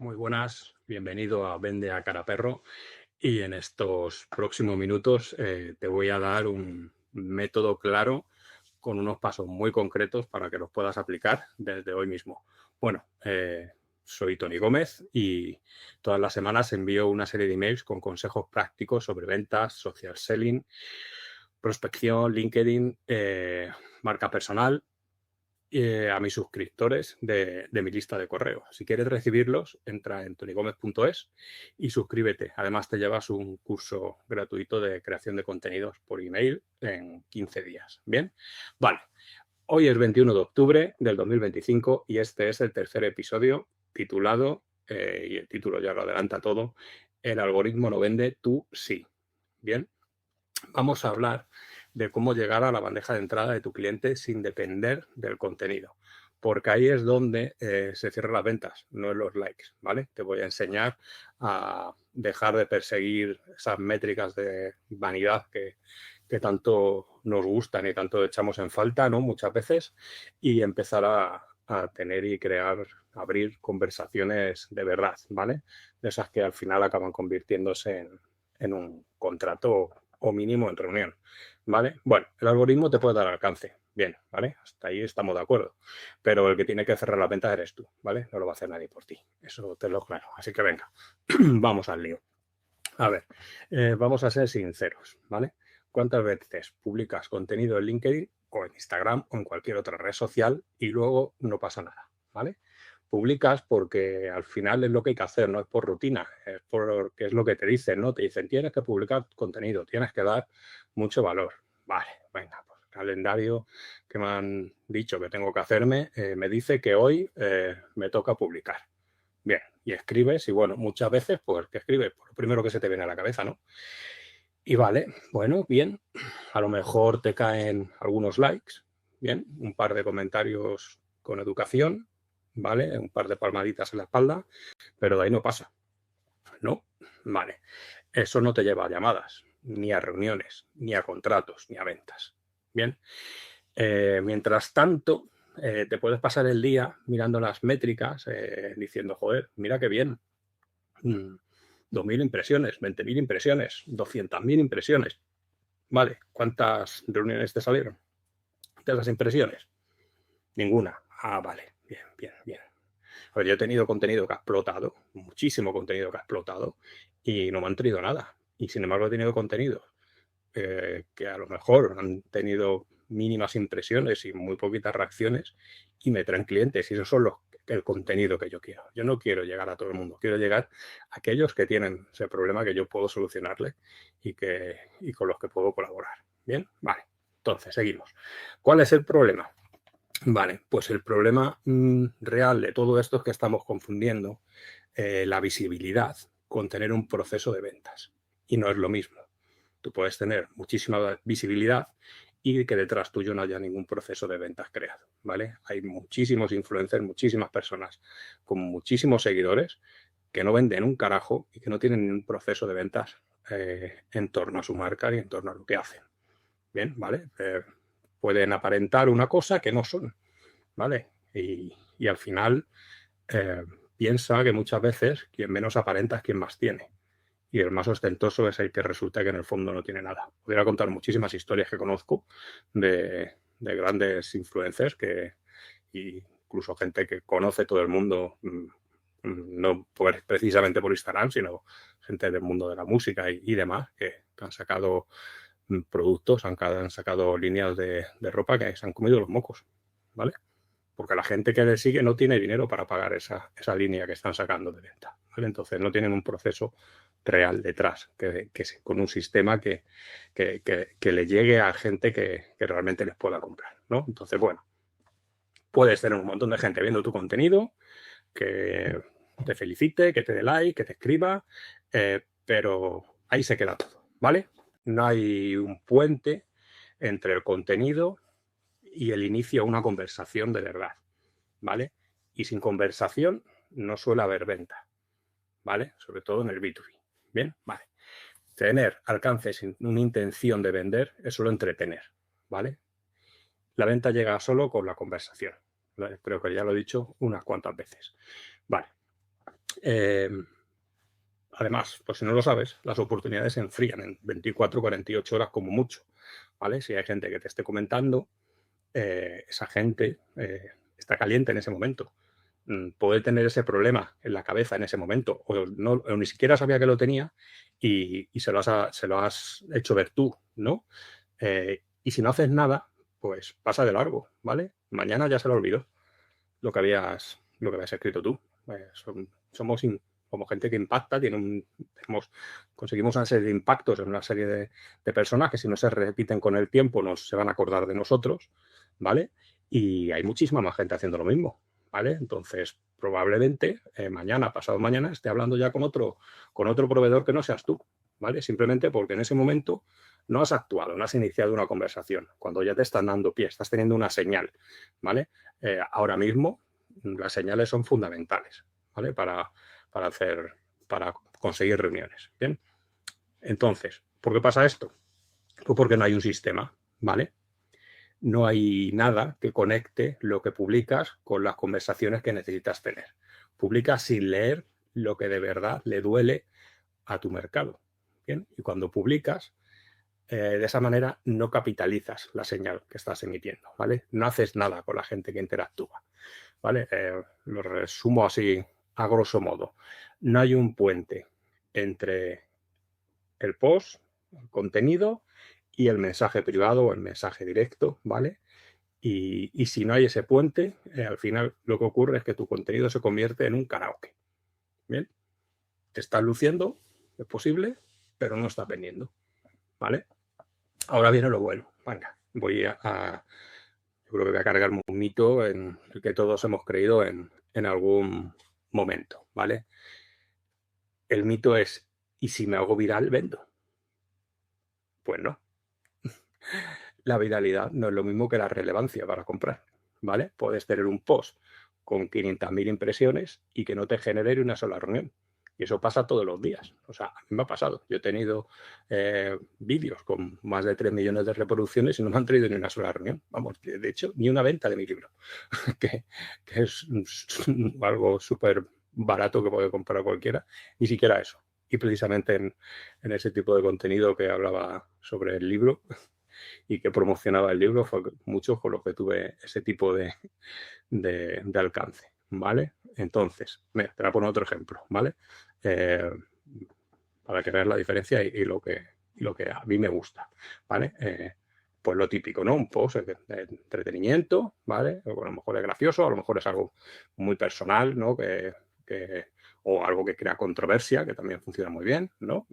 Muy buenas, bienvenido a Vende a Cara Perro y en estos próximos minutos te voy a dar un método claro con unos pasos muy concretos para que los puedas aplicar desde hoy mismo. Bueno, soy Tony Gómez y todas las semanas envío una serie de emails con consejos prácticos sobre ventas, social selling, prospección, LinkedIn, marca personal a mis suscriptores de mi lista de correo. Si quieres recibirlos, entra en tonygomez.es y suscríbete. Además, te llevas un curso gratuito de creación de contenidos por email en 15 días. ¿Bien? Vale. Hoy es 21 de octubre del 2025 y este es el tercer episodio titulado, y el título ya lo adelanta todo, El algoritmo no vende, tú sí. Bien. Vamos a hablar de cómo llegar a la bandeja de entrada de tu cliente sin depender del contenido, porque ahí es donde se cierran las ventas, no en los likes, ¿vale? Te voy a enseñar a dejar de perseguir esas métricas de vanidad que tanto nos gustan y tanto echamos en falta, ¿no? Muchas veces, y empezar a tener y crear, abrir conversaciones de verdad, ¿vale? De esas que al final acaban convirtiéndose en un contrato o mínimo en reunión, ¿vale? Bueno, el algoritmo te puede dar alcance, bien, ¿vale? Hasta ahí estamos de acuerdo, pero el que tiene que cerrar la venta eres tú, ¿vale? No lo va a hacer nadie por ti, eso te lo claro, así que venga, vamos al lío. A ver, vamos a ser sinceros, ¿vale? ¿Cuántas veces publicas contenido en LinkedIn o en Instagram o en cualquier otra red social y luego no pasa nada, ¿vale? Publicas porque al final es lo que hay que hacer, no es por rutina, es porque es lo que te dicen, ¿no? Te dicen, tienes que publicar contenido, tienes que dar mucho valor. Vale, venga, pues el calendario que me han dicho que tengo que hacerme me dice que hoy me toca publicar. Bien, y escribes, y bueno, muchas veces, pues, que escribes? Pues lo primero que se te viene a la cabeza, ¿no? Y vale, bueno, bien, a lo mejor te caen algunos likes, bien, un par de comentarios con educación, ¿vale? Un par de palmaditas en la espalda, pero de ahí no pasa, ¿no? Vale, eso no te lleva a llamadas, ni a reuniones, ni a contratos, ni a ventas, ¿bien? Mientras tanto, te puedes pasar el día mirando las métricas, diciendo, joder, mira qué bien, 2.000 impresiones, 20.000 impresiones, 200.000 impresiones. Vale, ¿cuántas reuniones te salieron de las impresiones? Ninguna. Ah, vale, bien, bien, bien. A ver, yo he tenido contenido que ha explotado, muchísimo contenido que ha explotado y no me han traído nada. Y sin embargo he tenido contenido que a lo mejor han tenido mínimas impresiones y muy poquitas reacciones y me traen clientes y esos son el contenido que yo quiero. Yo no quiero llegar a todo el mundo, quiero llegar a aquellos que tienen ese problema que yo puedo solucionarle y con los que puedo colaborar. Bien, vale. Entonces, seguimos. ¿Cuál es el problema? Vale, pues el problema real de todo esto es que estamos confundiendo la visibilidad con tener un proceso de ventas. Y no es lo mismo. Tú puedes tener muchísima visibilidad y que detrás tuyo no haya ningún proceso de ventas creado, ¿vale? Hay muchísimos influencers, muchísimas personas con muchísimos seguidores que no venden un carajo y que no tienen un proceso de ventas en torno a su marca y en torno a lo que hacen. Bien, ¿vale? Pueden aparentar una cosa que no son, ¿vale? Y al final eh, piensa que muchas veces quien menos aparenta es quien más tiene. Y el más ostentoso es el que resulta que en el fondo no tiene nada. Podría contar muchísimas historias que conozco de grandes influencers incluso gente que conoce todo el mundo, no precisamente por Instagram, sino gente del mundo de la música y demás, que han sacado productos, han sacado líneas de ropa que se han comido los mocos, ¿vale? Porque la gente que le sigue no tiene dinero para pagar esa línea que están sacando de venta, ¿vale? Entonces no tienen un proceso real detrás, con un sistema que le llegue a gente que realmente les pueda comprar, ¿no? Entonces, bueno, puedes tener un montón de gente viendo tu contenido, que te felicite, que te dé like, que te escriba, pero ahí se queda todo, ¿vale? No hay un puente entre el contenido y el inicio a una conversación de verdad, ¿vale? Y sin conversación no suele haber venta, ¿vale? Sobre todo en el B2B. Bien, vale. Tener alcance sin una intención de vender es solo entretener, ¿vale? La venta llega solo con la conversación. ¿Vale? Creo que ya lo he dicho unas cuantas veces. Vale. Eh, Además, pues si no lo sabes, las oportunidades se enfrían en 24, 48 horas como mucho, ¿vale? Si hay gente que te esté comentando, esa gente está caliente en ese momento. Puede tener ese problema en la cabeza en ese momento, o ni siquiera sabía que lo tenía y se lo has hecho ver tú, ¿no? Y si no haces nada, pues pasa de largo, ¿vale? Mañana ya se lo olvidó lo que habías escrito tú. Somos como gente que impacta, conseguimos una serie de impactos en una serie de personas que si no se repiten con el tiempo se van a acordar de nosotros, ¿vale? Y hay muchísima más gente haciendo lo mismo, ¿vale? Entonces, probablemente mañana, pasado mañana, esté hablando ya con otro proveedor que no seas tú, ¿vale? Simplemente porque en ese momento no has actuado, no has iniciado una conversación. Cuando ya te están dando pie, estás teniendo una señal, ¿vale? Ahora mismo las señales son fundamentales, ¿vale? Para conseguir reuniones. Bien. Entonces, ¿por qué pasa esto? Pues porque no hay un sistema, ¿vale? No hay nada que conecte lo que publicas con las conversaciones que necesitas tener. Publicas sin leer lo que de verdad le duele a tu mercado. ¿Bien? Y cuando publicas, de esa manera no capitalizas la señal que estás emitiendo, ¿vale? No haces nada con la gente que interactúa, ¿vale? Lo resumo así a grosso modo. No hay un puente entre el post, el contenido y el mensaje privado o el mensaje directo, ¿vale? Y si no hay ese puente, al final lo que ocurre es que tu contenido se convierte en un karaoke. Bien, te estás luciendo, es posible, pero no estás vendiendo, ¿vale? Ahora viene lo bueno. Venga, yo creo que voy a cargar un mito en el que todos hemos creído en algún momento, ¿vale? El mito es, ¿y si me hago viral, vendo? Pues no. La viralidad no es lo mismo que la relevancia para comprar, ¿vale? Puedes tener un post con 500.000 impresiones y que no te genere una sola reunión. Y eso pasa todos los días. O sea, a mí me ha pasado. Yo he tenido vídeos con más de 3 millones de reproducciones y no me han traído ni una sola reunión. Vamos, de hecho, ni una venta de mi libro, que es algo súper barato que puede comprar cualquiera. Ni siquiera eso. Y precisamente en ese tipo de contenido que hablaba sobre el libro, y que promocionaba el libro, fue muchos con los que tuve ese tipo de alcance, ¿vale? Entonces, mira, te voy a poner otro ejemplo, ¿vale? Eh, para que veas la diferencia y lo que a mí me gusta, ¿vale? Pues lo típico, ¿no? Un post de entretenimiento, ¿vale? O a lo mejor es gracioso, a lo mejor es algo muy personal, ¿no? O algo que crea controversia, que también funciona muy bien, ¿no?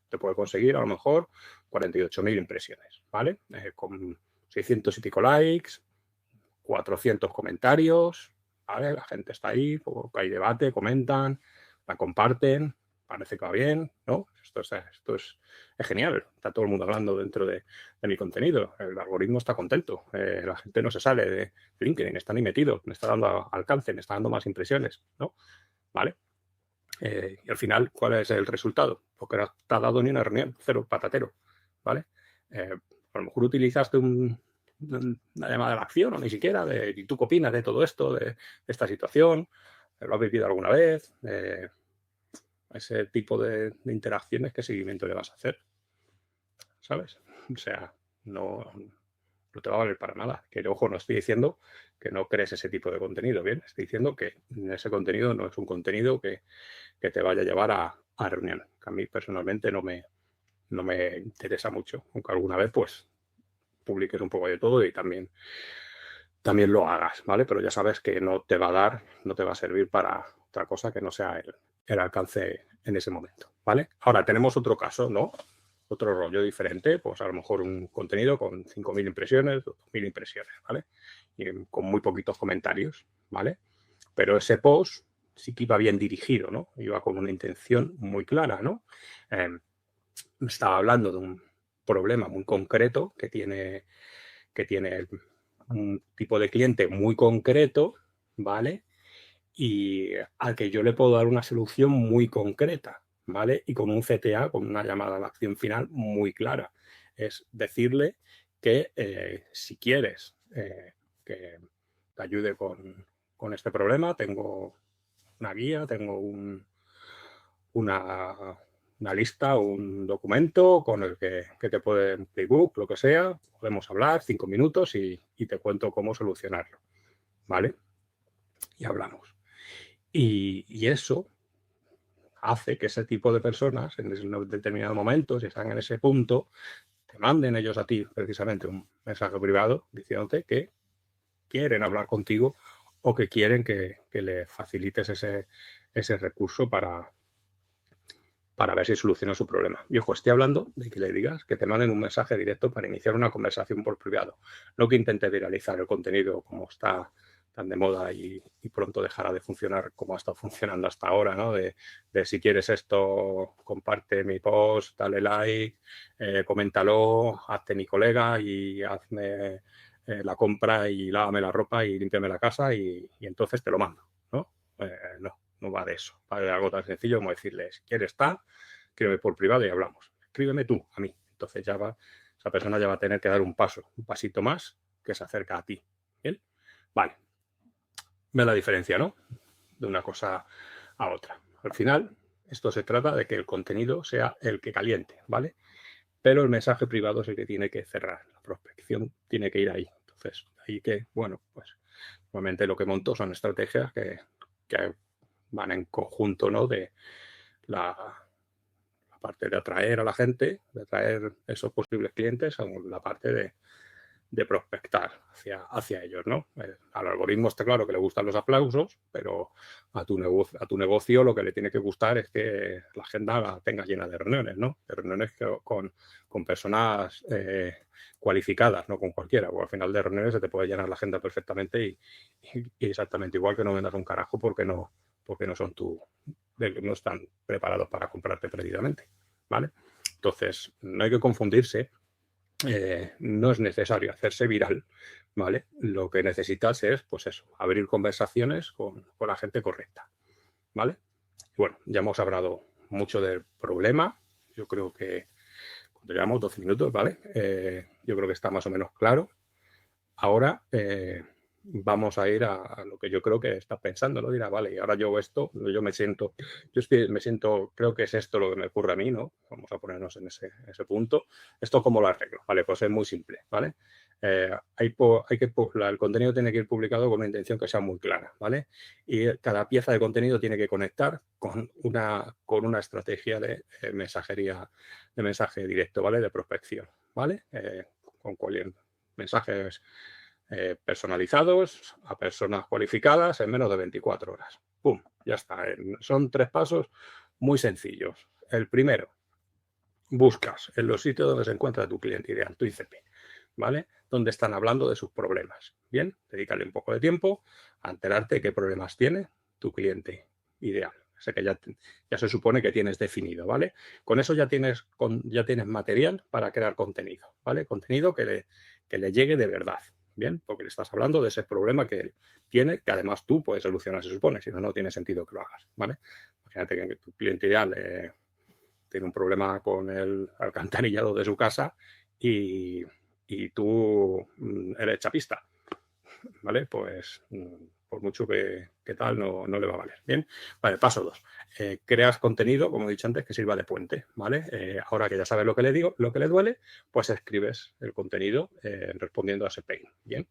Te puede conseguir a lo mejor 48.000 impresiones, ¿vale? Con 600 y pico likes, 400 comentarios, ¿vale? La gente está ahí, hay debate, comentan, la comparten, parece que va bien, ¿no? Es genial, está todo el mundo hablando dentro de mi contenido, el algoritmo está contento, la gente no se sale de LinkedIn, está ni metido, me está dando alcance, me está dando más impresiones, ¿no? ¿Vale? Y al final, ¿cuál es el resultado? Porque no te ha dado ni una reunión, cero patatero, ¿vale? A lo mejor utilizaste una llamada de la acción o ni siquiera, ¿y tú qué opinas de todo esto, de esta situación? ¿Lo has vivido alguna vez? Ese tipo de interacciones, ¿qué seguimiento le vas a hacer? ¿Sabes? O sea, no te va a valer para nada. Que, ojo, no estoy diciendo que no crees ese tipo de contenido, ¿bien? Estoy diciendo que ese contenido no es un contenido que te vaya a llevar a reunión. Que a mí personalmente no me interesa mucho, aunque alguna vez pues publiques un poco de todo y también lo hagas, ¿vale? Pero ya sabes que no te va a dar, no te va a servir para otra cosa que no sea el alcance en ese momento, ¿vale? Ahora tenemos otro caso, ¿no? Otro rollo diferente, pues a lo mejor un contenido con 5.000 impresiones, 2.000 impresiones, ¿vale? Y con muy poquitos comentarios, ¿vale? Pero ese post sí que iba bien dirigido, ¿no? Iba con una intención muy clara, ¿no? Estaba hablando de un problema muy concreto que tiene un tipo de cliente muy concreto, ¿vale? Y al que yo le puedo dar una solución muy concreta, ¿vale? Y con un CTA, con una llamada a la acción final muy clara. Es decirle que si quieres que te ayude con este problema, tengo una guía, tengo una lista, un documento con el que te puede, un playbook, lo que sea, podemos hablar 5 minutos y te cuento cómo solucionarlo, ¿vale? Y hablamos. Y eso hace que ese tipo de personas, en determinados momentos, si están en ese punto, te manden ellos a ti precisamente un mensaje privado diciéndote que quieren hablar contigo o que quieren que le facilites ese recurso para ver si soluciona su problema. Y ojo, estoy hablando de que le digas que te manden un mensaje directo para iniciar una conversación por privado, no que intente viralizar el contenido como está tan de moda y pronto dejará de funcionar como ha estado funcionando hasta ahora, ¿no? De si quieres esto, comparte mi post, dale like, coméntalo, hazte mi colega y hazme la compra y lávame la ropa y límpiame la casa y entonces te lo mando, ¿no? No va de eso. Va de algo tan sencillo como decirle, si quieres estar, escríbeme por privado y hablamos. Escríbeme tú a mí. Entonces esa persona ya va a tener que dar un pasito más que se acerca a ti. ¿Bien? Vale. Ve la diferencia, ¿no? De una cosa a otra. Al final, esto se trata de que el contenido sea el que caliente, ¿vale? Pero el mensaje privado es el que tiene que cerrar. La prospección tiene que ir ahí. Entonces, ahí que, bueno, pues normalmente lo que monto son estrategias que van en conjunto, ¿no? De la parte de atraer a la gente, de atraer esos posibles clientes, a la parte de prospectar hacia ellos, ¿no? Al algoritmo está claro que le gustan los aplausos, pero a tu negocio lo que le tiene que gustar es que la agenda la tenga llena de reuniones, ¿no? De reuniones con personas cualificadas, no con cualquiera, porque al final de reuniones se te puede llenar la agenda perfectamente y exactamente igual que no vendas un carajo porque no están preparados para comprarte precisamente, ¿vale? Entonces, no hay que confundirse. No es necesario hacerse viral, ¿vale? Lo que necesitas es, pues eso, abrir conversaciones con la gente correcta, ¿vale? Y bueno, ya hemos hablado mucho del problema. Yo creo que cuando llevamos 12 minutos, ¿vale? Yo creo que está más o menos claro. Ahora vamos a ir a lo que yo creo que estás pensando, ¿no? Dirá, vale, y ahora yo esto, me siento, creo que es esto lo que me ocurre a mí, ¿no? Vamos a ponernos en ese punto. ¿Esto cómo lo arreglo? Vale, pues es muy simple, ¿vale? El contenido tiene que ir publicado con una intención que sea muy clara, ¿vale? Y cada pieza de contenido tiene que conectar con una estrategia de mensajería, de mensaje directo, ¿vale? De prospección, ¿vale? Con cualquier mensajes personalizados a personas cualificadas en menos de 24 horas. ¡Pum! Ya está. Son 3 pasos muy sencillos. El primero, buscas en los sitios donde se encuentra tu cliente ideal, tu ICP, ¿vale? Donde están hablando de sus problemas. Bien, dedícale un poco de tiempo a enterarte de qué problemas tiene tu cliente ideal. O sea que ya se supone que tienes definido, ¿vale? Con eso ya tienes material para crear contenido, ¿vale? Contenido que le llegue de verdad, ¿bien? Porque le estás hablando de ese problema que él tiene, que además tú puedes solucionar, se supone, si no, no tiene sentido que lo hagas, ¿vale? Imagínate que tu cliente ideal tiene un problema con el alcantarillado de su casa y tú eres chapista, ¿vale? Pues por mucho que tal, no le va a valer. Bien, vale, paso 2. Creas contenido, como he dicho antes, que sirva de puente, ¿vale? Ahora que ya sabes lo que le digo, lo que le duele, pues escribes el contenido respondiendo a ese pain, ¿bien?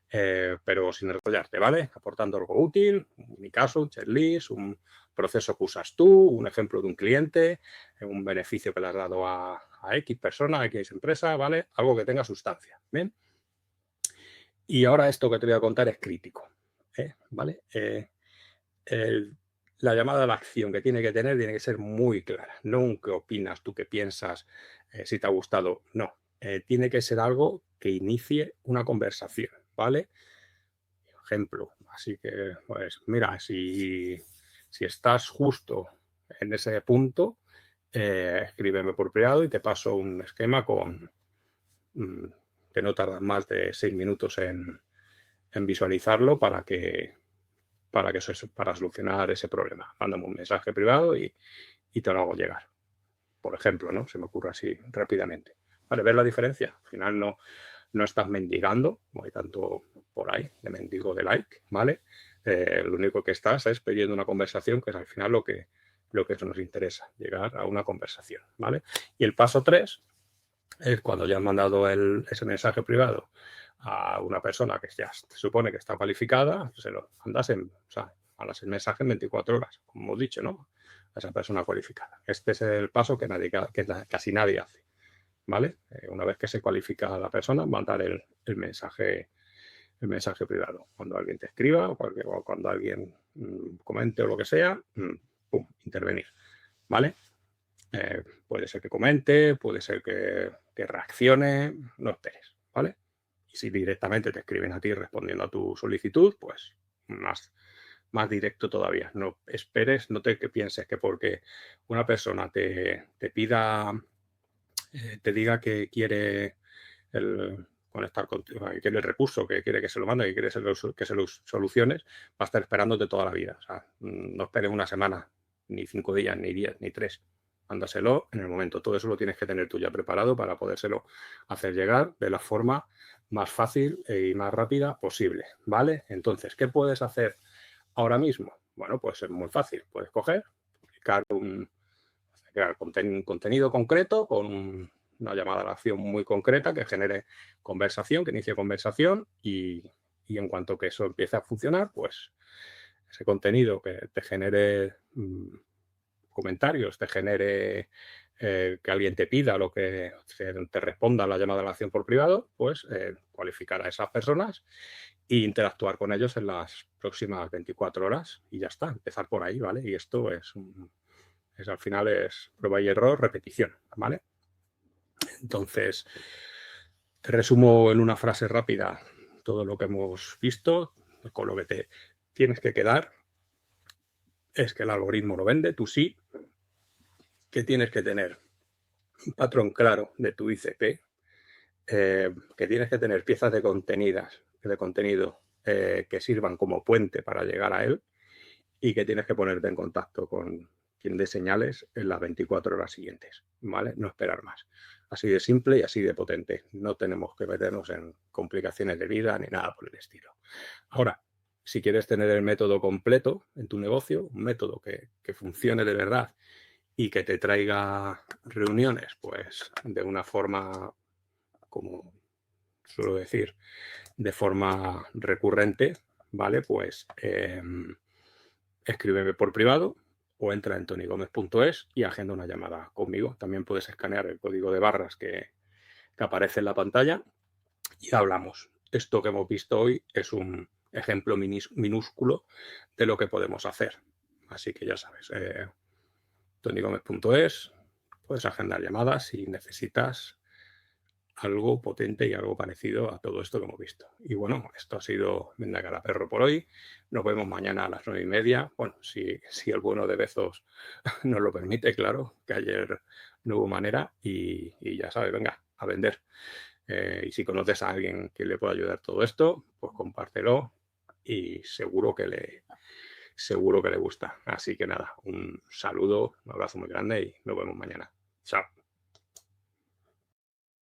Pero sin enrollarte, ¿vale? Aportando algo útil, en mi caso, un checklist, un proceso que usas tú, un ejemplo de un cliente, un beneficio que le has dado a X persona, a X empresa, ¿vale? Algo que tenga sustancia, ¿bien? Y ahora esto que te voy a contar es crítico, ¿vale? La llamada a la acción que tiene que ser muy clara. No un qué opinas, tú qué piensas, si te ha gustado. No. Tiene que ser algo que inicie una conversación, ¿vale? Ejemplo. Así que, pues, mira, si estás justo en ese punto, escríbeme por privado y te paso un esquema que no tarda más de 6 minutos en visualizarlo para solucionar ese problema. Mándame un mensaje privado y te lo hago llegar. Por ejemplo, ¿no? Se me ocurre así rápidamente. Vale, ¿ves la diferencia? Al final no estás mendigando, no hay tanto por ahí de mendigo de like, ¿vale? lo único que estás es pidiendo una conversación, que es al final lo que nos interesa, llegar a una conversación, ¿vale? Y el paso 3 es cuando ya has mandado ese mensaje privado a una persona que ya se supone que está cualificada, se lo mandas mandas el mensaje en 24 horas, como hemos dicho, ¿no? A esa persona cualificada. Este es el paso que casi nadie hace, ¿vale? Una vez que se cualifica a la persona, mandar el mensaje privado. Cuando alguien te escriba o cuando alguien comente o lo que sea, pum, intervenir, ¿vale? Puede ser que comente, puede ser que reaccione, no esperes, ¿vale? Y si directamente te escriben a ti respondiendo a tu solicitud, pues más directo todavía. No esperes, no te pienses que porque una persona te pida, te diga que quiere conectar contigo, que quiere el recurso, que quiere que se lo mande, que quiere que se lo soluciones, va a estar esperándote toda la vida. O sea, no esperes una semana, ni 5 días, ni 10, ni 3. Mándaselo en el momento. Todo eso lo tienes que tener tú ya preparado para podérselo hacer llegar de la forma más fácil y más rápida posible, ¿vale? Entonces, ¿qué puedes hacer ahora mismo? Bueno, pues es muy fácil. Puedes coger, publicar crear contenido concreto con una llamada a la acción muy concreta que genere conversación, que inicie conversación y en cuanto que eso empiece a funcionar, pues ese contenido que te genere comentarios, te genere que alguien te pida lo que te responda a la llamada a la acción por privado, pues cualificar a esas personas e interactuar con ellos en las próximas 24 horas y ya está, empezar por ahí, ¿vale? Y esto al final es prueba y error, repetición, ¿vale? Entonces, te resumo en una frase rápida todo lo que hemos visto, con lo que te tienes que quedar es que el algoritmo no vende, tú sí, que tienes que tener un patrón claro de tu ICP, que tienes que tener piezas de contenido que sirvan como puente para llegar a él y que tienes que ponerte en contacto con quien dé señales en las 24 horas siguientes, ¿vale? No esperar más. Así de simple y así de potente. No tenemos que meternos en complicaciones de vida ni nada por el estilo. Ahora, si quieres tener el método completo en tu negocio, un método que funcione de verdad y que te traiga reuniones, pues de una forma, como suelo decir, de forma recurrente, ¿vale? Pues escríbeme por privado o entra en tonygomez.es y agenda una llamada conmigo. También puedes escanear el código de barras que aparece en la pantalla y hablamos. Esto que hemos visto hoy es un ejemplo minúsculo de lo que podemos hacer. Así que ya sabes, tonygomez.es, puedes agendar llamadas si necesitas algo potente y algo parecido a todo esto que hemos visto. Y bueno, esto ha sido Vende a Caraperro por hoy. Nos vemos mañana a las 9:30. Bueno, si el bueno de Bezos nos lo permite, claro, que ayer no hubo manera y ya sabes, venga, a vender. Y si conoces a alguien que le pueda ayudar todo esto, pues compártelo y seguro que le gusta. Así que nada, un saludo, un abrazo muy grande y nos vemos mañana. Chao.